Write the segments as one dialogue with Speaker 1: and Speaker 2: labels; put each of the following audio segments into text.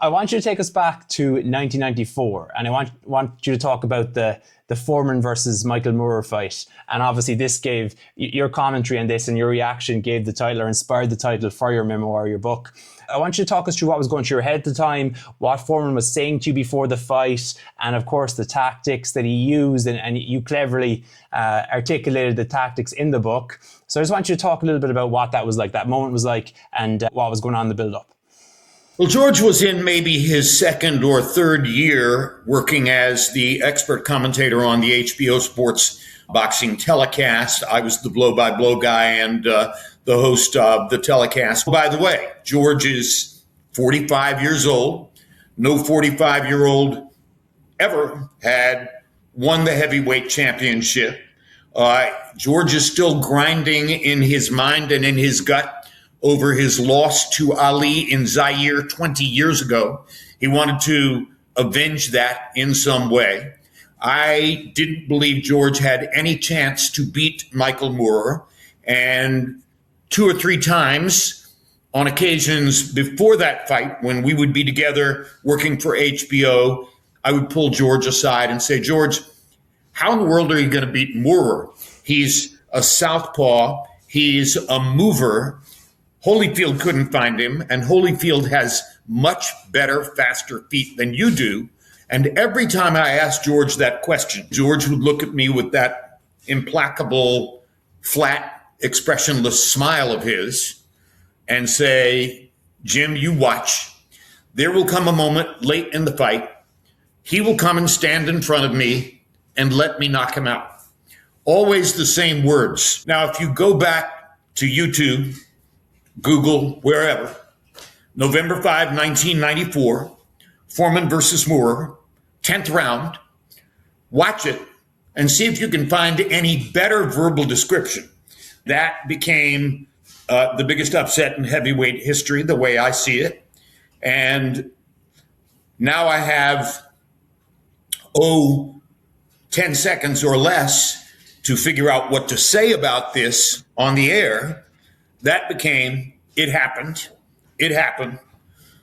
Speaker 1: I want you to take us back to 1994, and I want you to talk about the Foreman versus Michael Moorer fight. And obviously, this gave your commentary on this, and your reaction gave the title or inspired the title for your memoir, your book. I want you to talk us through what was going through your head at the time, what Foreman was saying to you before the fight, and of course the tactics that he used, and you cleverly articulated the tactics in the book. So I just want you to talk a little bit about what that was like, that moment was like, and what was going on in the build-up.
Speaker 2: Well, George was in maybe his second or third year working as the expert commentator on the HBO Sports boxing telecast. I was the blow-by-blow guy and the host of the telecast. By the way, George is 45 years old. No 45-year-old ever had won the heavyweight championship. George is still grinding in his mind and in his gut over his loss to Ali in Zaire 20 years ago. He wanted to avenge that in some way. I didn't believe George had any chance to beat Michael Moorer. And 2 or 3 times on occasions before that fight, when we would be together working for HBO, I would pull George aside and say, George, how in the world are you going to beat Moorer? He's a southpaw. He's a mover. Holyfield couldn't find him, and Holyfield has much better, faster feet than you do. And every time I asked George that question, George would look at me with that implacable, flat, expressionless smile of his and say, Jim, you watch. There will come a moment late in the fight. He will come and stand in front of me and let me knock him out. Always the same words. Now, if you go back to YouTube, Google, wherever, November 5, 1994, Foreman versus Moorer, 10th round. Watch it and see if you can find any better verbal description. That became the biggest upset in heavyweight history, the way I see it. And now I have, 10 seconds or less to figure out what to say about this on the air. That became, it happened. It happened.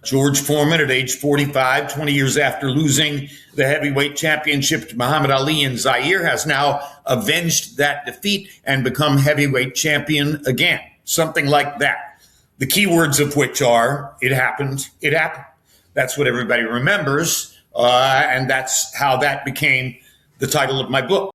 Speaker 2: George Foreman at age 45, 20 years after losing the heavyweight championship to Muhammad Ali in Zaire, has now avenged that defeat and become heavyweight champion again. Something like that. The key words of which are, it happened, it happened. That's what everybody remembers. And that's how that became the title of my book.